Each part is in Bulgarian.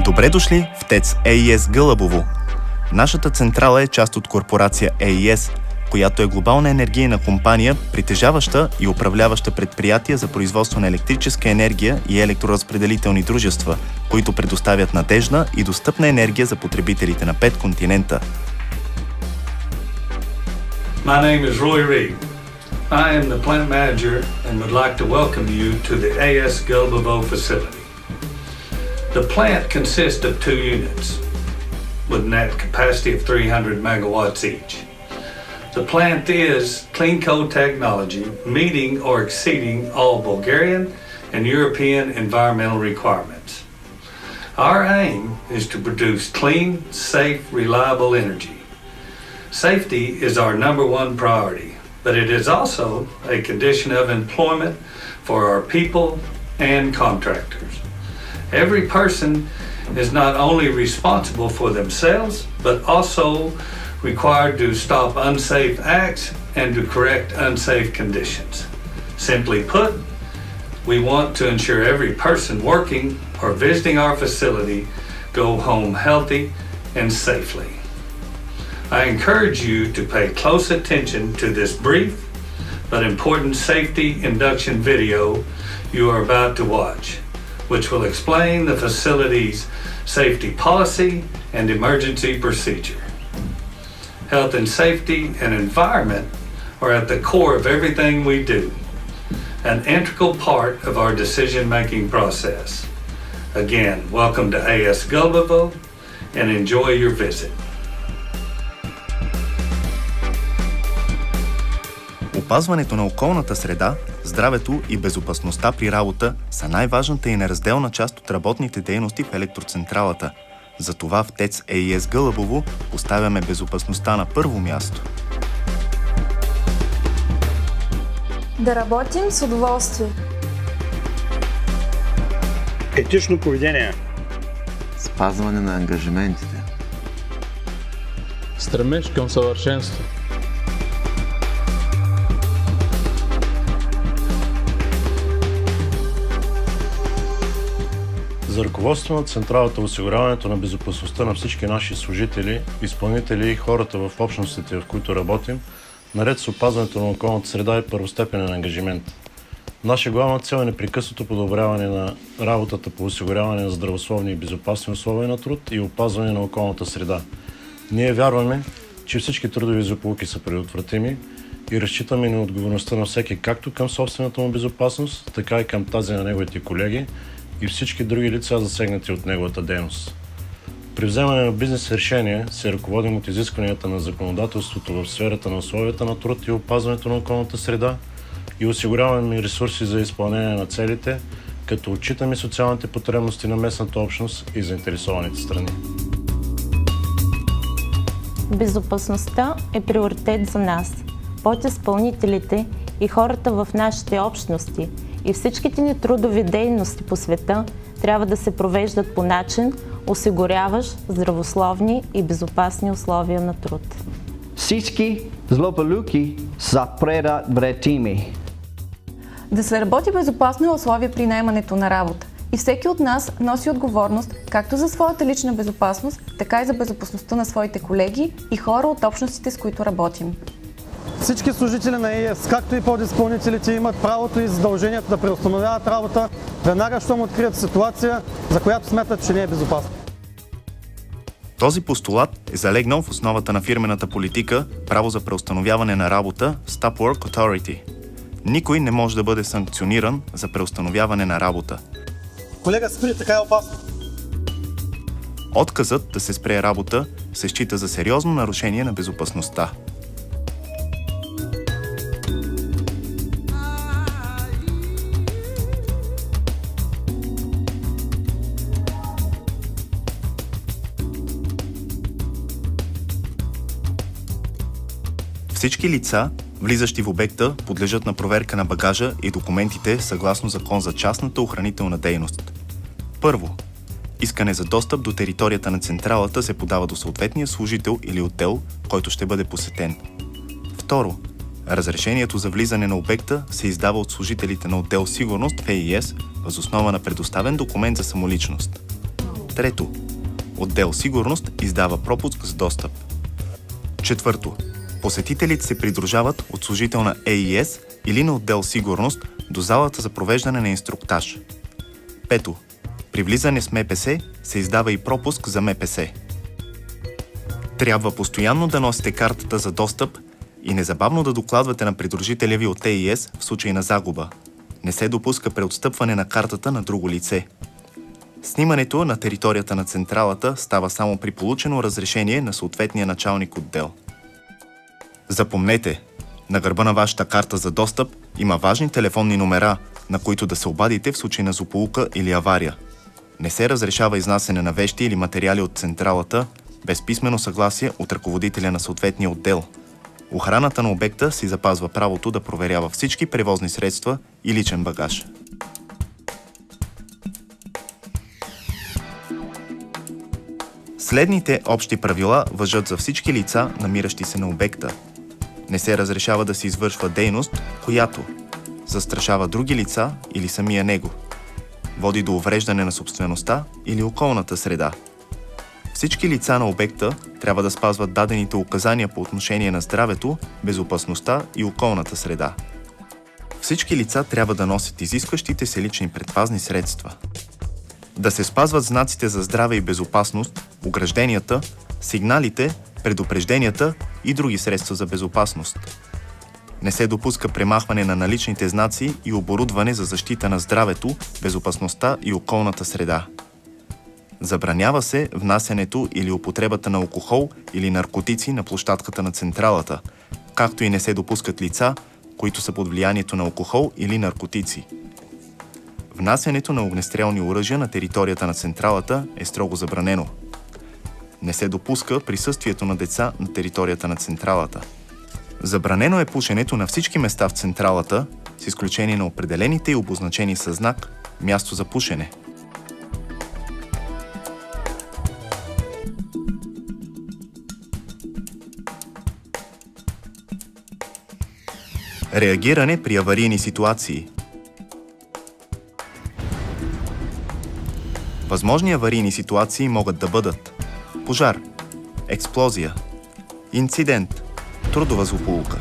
Добре дошли в ТЕЦ AES Гълъбово. Нашата централа е част от корпорация AES, която е глобална енергийна компания, притежаваща и управляваща предприятия за производство на електрическа енергия и електроразпределителни дружества, които предоставят надеждна и достъпна енергия за потребителите на 5 континента. My name is Roy Reed. I am the plant manager and would like to welcome you to the AES Gulbovo facility. The plant consists of 2 units with net capacity of 300 megawatts each. The plant is clean coal technology, meeting or exceeding all Bulgarian and European environmental requirements. Our aim is to produce clean, safe, reliable energy. Safety is our number one priority, but it is also a condition of employment for our people and contractors. Every person is not only responsible for themselves, but also required to stop unsafe acts and to correct unsafe conditions. Simply put, we want to ensure every person working or visiting our facility go home healthy and safely. I encourage you to pay close attention to this brief but important safety induction video you are about to watch, which will explain the facility's safety policy and emergency procedure. Health and safety and environment are at the core of everything we do, an integral part of our decision-making process. Again, welcome to AES Gulbovo and enjoy your visit. Опазването на околната среда, здравето и безопасността при работа са най-важната и неразделна част от работните дейности в електроцентралата. Затова в ТЕЦ AES Гълъбово поставяме безопасността на първо място. Да работим с удоволствие. Етично поведение. Спазване на ангажиментите. Стремеж към съвършенство. За ръководство на централата, осигуряването на безопасността на всички наши служители, изпълнители и хората в общностите, в които работим, наред с опазването на околната среда е първостепенен ангажимент. Наша главна цел е непрекъснато подобряване на работата по осигуряване на здравословни и безопасни условия на труд и опазване на околната среда. Ние вярваме, че всички трудови злополуки са предотвратими и разчитаме на отговорността на всеки както към собствената му безопасност, така и към тази на неговите колеги и всички други лица, засегнати от неговата дейност. При вземане на бизнес решения се ръководим от изискванията на законодателството в сферата на условията на труд и опазването на околната среда и осигуряваме ресурси за изпълнение на целите, като отчитаме социалните потребности на местната общност и заинтересованите страни. Безопасността е приоритет за нас, подизпълнителите и хората в нашите общности и всичките ни трудови дейности по света трябва да се провеждат по начин, осигуряващ здравословни и безопасни условия на труд. Всички злополуки са предотвратими. Да се работи безопасно е условие при наемането на работа. И всеки от нас носи отговорност както за своята лична безопасност, така и за безопасността на своите колеги и хора от общностите, с които работим. Всички служители на AES, както и подизпълнителите, имат правото и задължението да преустановяват работа веднага, щом открият ситуация, за която смятат, че не е безопасна. Този постулат е залегнал в основата на фирмената политика право за преустановяване на работа Stop Work Authority. Никой не може да бъде санкциониран за преустановяване на работа. Колега, спри, така е опасно. Отказът да се спре работа се счита за сериозно нарушение на безопасността. Всички лица, влизащи в обекта, подлежат на проверка на багажа и документите съгласно Закон за частната охранителна дейност. Първо, искане за достъп до територията на централата се подава до съответния служител или отдел, който ще бъде посетен. Второ, разрешението за влизане на обекта се издава от служителите на отдел сигурност в AES въз основа на предоставен документ за самоличност. Трето, отдел сигурност издава пропуск за достъп. Четвърто, посетителите се придружават от служител на АИС или на отдел сигурност до залата за провеждане на инструктаж. Пето, при влизане с МПС се издава и пропуск за МПС. Трябва постоянно да носите картата за достъп и незабавно да докладвате на придружителя ви от АИС в случай на загуба. Не се допуска преотстъпване на картата на друго лице. Снимането на територията на централата става само при получено разрешение на съответния началник отдел. Запомнете, на гърба на вашата карта за достъп има важни телефонни номера, на които да се обадите в случай на злополука или авария. Не се разрешава изнасяне на вещи или материали от централата без писмено съгласие от ръководителя на съответния отдел. Охраната на обекта си запазва правото да проверява всички превозни средства и личен багаж. Следните общи правила важат за всички лица, намиращи се на обекта. Не се разрешава да се извършва дейност, която застрашава други лица или самия него, води до увреждане на собствеността или околната среда. Всички лица на обекта трябва да спазват дадените указания по отношение на здравето, безопасността и околната среда. Всички лица трябва да носят изискващите се лични предпазни средства. Да се спазват знаците за здраве и безопасност, огражденията, сигналите, предупрежденията и други средства за безопасност. Не се допуска премахване на наличните знаци и оборудване за защита на здравето, безопасността и околната среда. Забранява се внасянето или употребата на алкохол или наркотици на площадката на централата, както и не се допускат лица, които са под влиянието на алкохол или наркотици. Внасянето на огнестрелни оръжия на територията на централата е строго забранено. Не се допуска присъствието на деца на територията на централата. Забранено е пушенето на всички места в централата, с изключение на определените и обозначени със знак място за пушене. Реагиране при аварийни ситуации. Възможни аварийни ситуации могат да бъдат пожар, експлозия, инцидент, трудова злополука,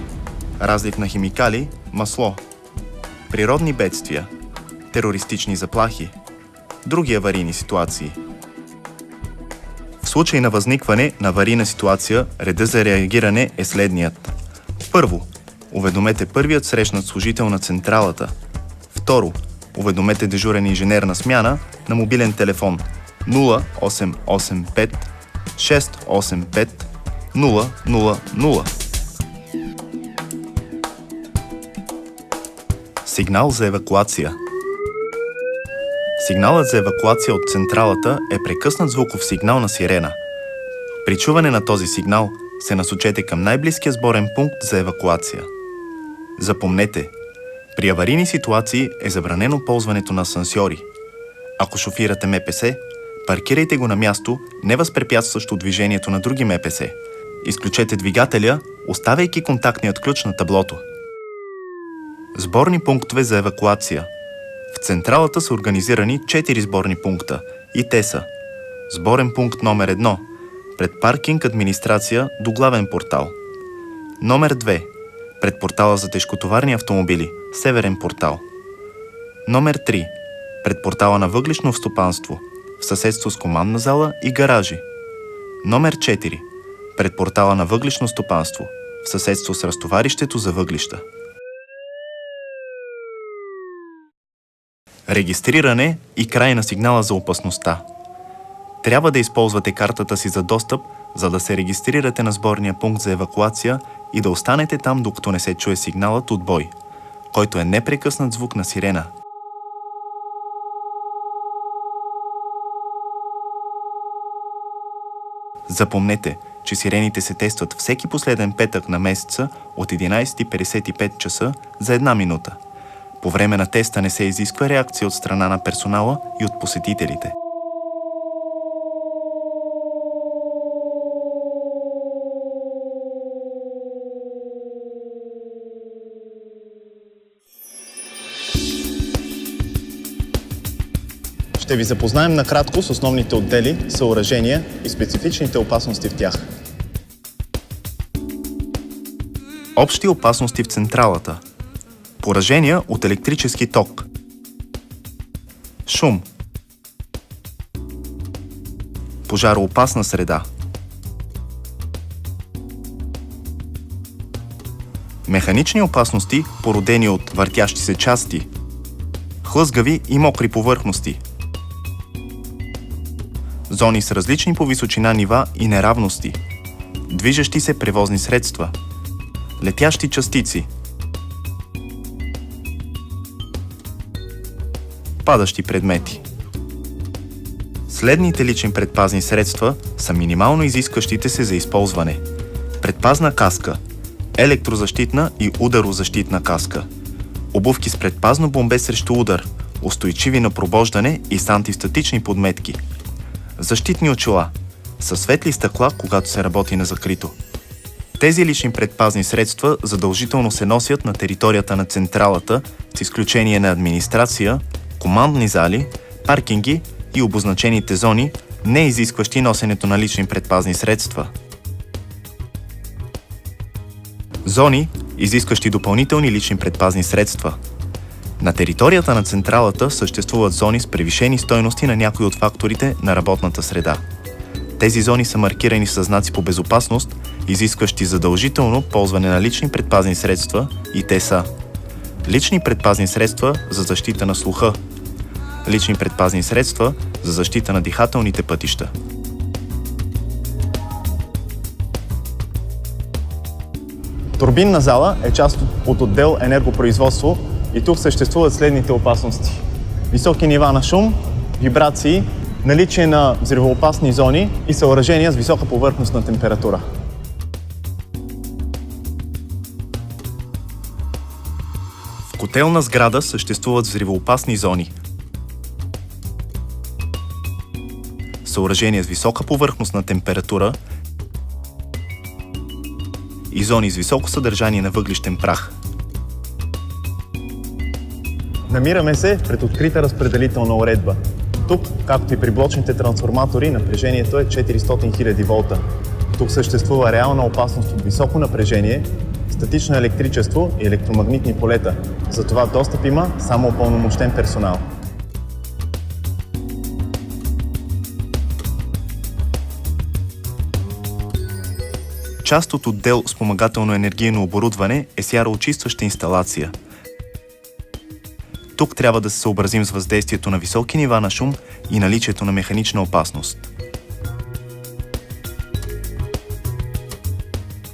разлив на химикали, масло, природни бедствия, терористични заплахи, други аварийни ситуации. В случай на възникване на аварийна ситуация, реда за реагиране е следният. Първо, уведомете първият срещнат служител на централата. Второ, уведомете дежурен инженер на смяна на мобилен телефон 0885 685 000. Сигнал за евакуация. Сигналът за евакуация от централата е прекъснат звуков сигнал на сирена. При чуване на този сигнал се насочете към най-близкия сборен пункт за евакуация. Запомнете, при аварийни ситуации е забранено ползването на асансьори. Ако шофирате МПС, паркирайте го на място, не възпрепятстващо движението на други МПС. Изключете двигателя, оставяйки контактният ключ на таблото. Сборни пунктове за евакуация. В централата са организирани 4 сборни пункта и те са: сборен пункт номер 1 пред паркинг администрация до главен портал. Номер 2 пред портала за тежкотоварни автомобили, северен портал. Номер 3 пред портала на въглищно стопанство, в съседство с командна зала и гаражи. Номер 4 пред портала на въглищно стопанство, в съседство с разтоварището за въглища. Регистриране и край на сигнала за опасността. Трябва да използвате картата си за достъп, за да се регистрирате на сборния пункт за евакуация и да останете там, докато не се чуе сигналът от бой, който е непрекъснат звук на сирена. Запомнете, че сирените се тестват всеки последен петък на месеца от 11:55 часа за 1 минута. По време на теста не се изисква реакция от страна на персонала и от посетителите. Ще ви запознаем накратко с основните отдели, съоръжения и специфичните опасности в тях. Общи опасности в централата. Поражения от електрически ток. Шум. Пожароопасна среда. Механични опасности, породени от въртящи се части. Хлъзгави и мокри повърхности. Зони с различни по височина нива и неравности. Движещи се превозни средства. Летящи частици. Падащи предмети. Следните лични предпазни средства са минимално изискващите се за използване. Предпазна каска, електрозащитна и ударозащитна каска, обувки с предпазно бомбе срещу удар, устойчиви на пробождане и с антистатични подметки, защитни очила, със светли стъкла, когато се работи на закрито. Тези лични предпазни средства задължително се носят на територията на централата, с изключение на администрация, командни зали, паркинги и обозначените зони, не изискващи носенето на лични предпазни средства. Зони, изискващи допълнителни лични предпазни средства. На територията на централата съществуват зони с превишени стойности на някои от факторите на работната среда. Тези зони са маркирани със знаци по безопасност, изискващи задължително ползване на лични предпазни средства, и те са: лични предпазни средства за защита на слуха, лични предпазни средства за защита на дихателните пътища. Турбинна зала е част от отдел енергопроизводство и тук съществуват следните опасности: високи нива на шум, вибрации, наличие на взривоопасни зони и съоръжения с висока повърхностна температура. В котелна сграда съществуват взривоопасни зони, съоръжения с висока повърхностна температура и зони с високо съдържание на въглищен прах. Намираме се пред открита разпределителна уредба. Тук, както и при блочните трансформатори, напрежението е 400 000 волта. Тук съществува реална опасност от високо напрежение, статично електричество и електромагнитни полета. Затова достъп има само упълномощен персонал. Част от отдел спомагателно енергийно оборудване е сяроочистваща инсталация. Тук трябва да се съобразим с въздействието на високи нива на шум и наличието на механична опасност.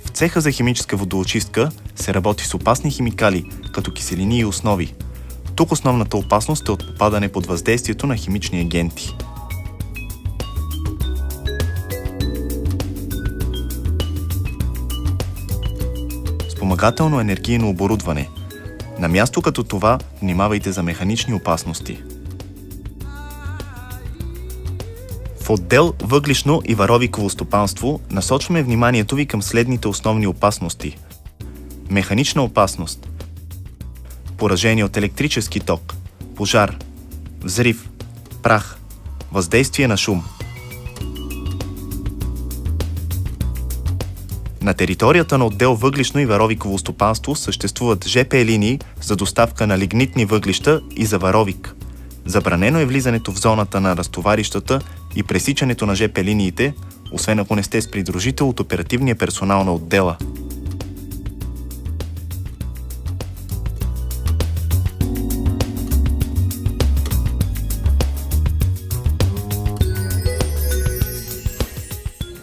В цеха за химическа водоочистка се работи с опасни химикали, като киселини и основи. Тук основната опасност е от попадане под въздействието на химични агенти. Спомагателно енергийно оборудване. На място като това внимавайте за механични опасности. В отдел въглищно и варовиково стопанство насочваме вниманието ви към следните основни опасности. Механична опасност. Поражение от електрически ток, пожар, взрив, прах, въздействие на шум. На територията на отдел въглищно и варовиково стопанство съществуват ЖП линии за доставка на лигнитни въглища и за варовик. Забранено е влизането в зоната на разтоварищата и пресичането на ЖП линиите, освен ако не сте с придружител от оперативния персонал на отдела.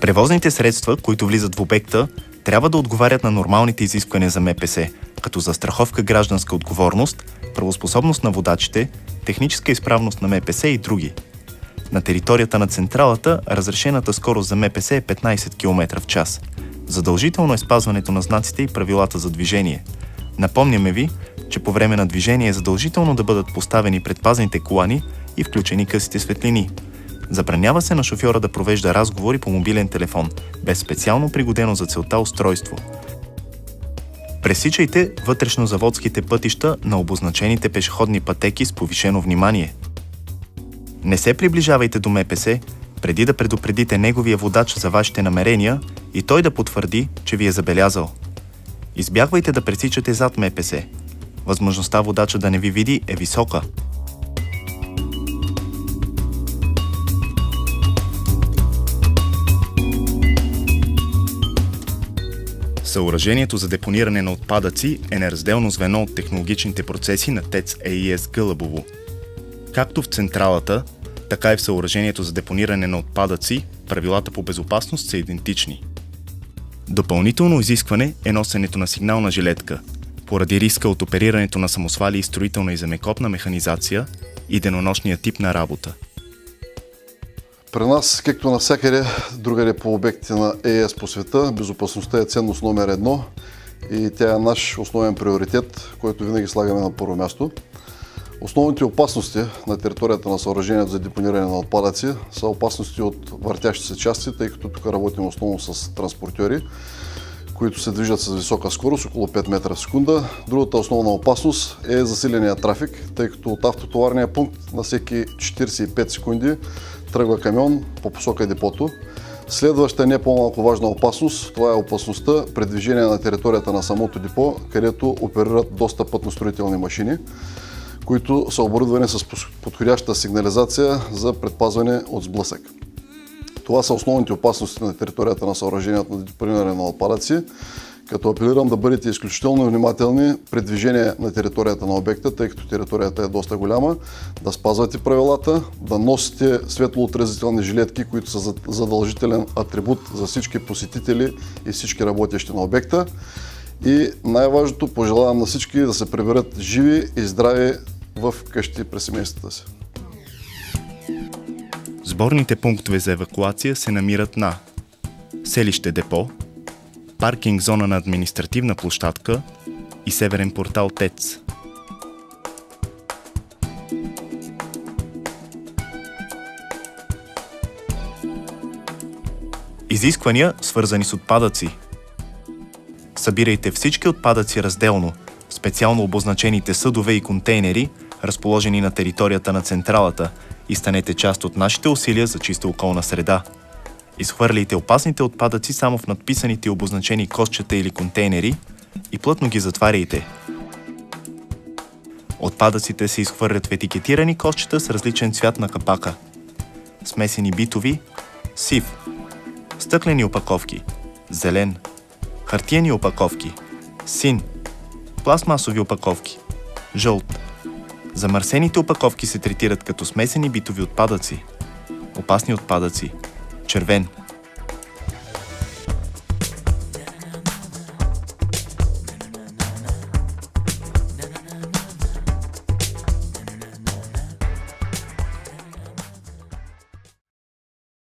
Превозните средства, които влизат в обекта, трябва да отговарят на нормалните изисквания за МПС, като застраховка гражданска отговорност, правоспособност на водачите, техническа изправност на МПС и други. На територията на централата разрешената скорост за МПС е 15 км в час. Задължително е спазването на знаците и правилата за движение. Напомняме ви, че по време на движение е задължително да бъдат поставени предпазните колани и включени късите светлини. Забранява се на шофьора да провежда разговори по мобилен телефон, без специално пригодено за целта устройство. Пресичайте вътрешнозаводските пътища на обозначените пешеходни пътеки с повишено внимание. Не се приближавайте до МПС, преди да предупредите неговия водач за вашите намерения и той да потвърди, че ви е забелязал. Избягвайте да пресичате зад МПС. Възможността водача да не ви види е висока. Съоръжението за депониране на отпадъци е неразделно звено от технологичните процеси на ТЕЦ АЕС Гълъбово. Както в централата, така и в съоръжението за депониране на отпадъци, правилата по безопасност са идентични. Допълнително изискване е носенето на сигнална жилетка, поради риска от оперирането на самосвали и строителна и земекопна механизация и денонощния тип на работа. При нас, както навсякъде другаде по обектите на ЕС по света, безопасността е ценност номер 1 и тя е наш основен приоритет, който винаги слагаме на първо място. Основните опасности на територията на съоръжението за депониране на отпадъци са опасности от въртящи се части, тъй като тук работим основно с транспортьори, които се движат с висока скорост, около 5 метра в секунда. Другата основна опасност е засиления трафик, тъй като от автотоварния пункт на всеки 45 секунди тръгва камион по посока депото. Следваща не по-малко важна опасност, това е опасността при движение на територията на самото депо, където оперират доста пътно-строителни машини, които са оборудвани с подходяща сигнализация за предпазване от сблъсък. Това са основните опасности на територията на съоръжението на депониране на отпадъци, като апелирам да бъдете изключително внимателни при движение на територията на обекта, тъй като територията е доста голяма, да спазвате правилата, да носите светлоотразителни жилетки, които са задължителен атрибут за всички посетители и всички работещи на обекта. И най-важното, пожелавам на всички да се приберат живи и здрави в къщи при семействата си. Сборните пунктове за евакуация се намират на селище Депо, паркинг зона на административна площадка и северен портал ТЕЦ. Изисквания, свързани с отпадъци. Събирайте всички отпадъци разделно, в специално обозначените съдове и контейнери, разположени на територията на централата, и станете част от нашите усилия за чиста околна среда. Изхвърляйте опасните отпадъци само в надписаните и обозначени кошчета или контейнери и плътно ги затваряйте. Отпадъците се изхвърлят в етикетирани кошчета с различен цвят на капака. Смесени битови – сив. Стъклени опаковки – зелен. Хартиени опаковки – син. Пластмасови опаковки – жълт. Замърсените опаковки се третират като смесени битови отпадъци. Опасни отпадъци – червен.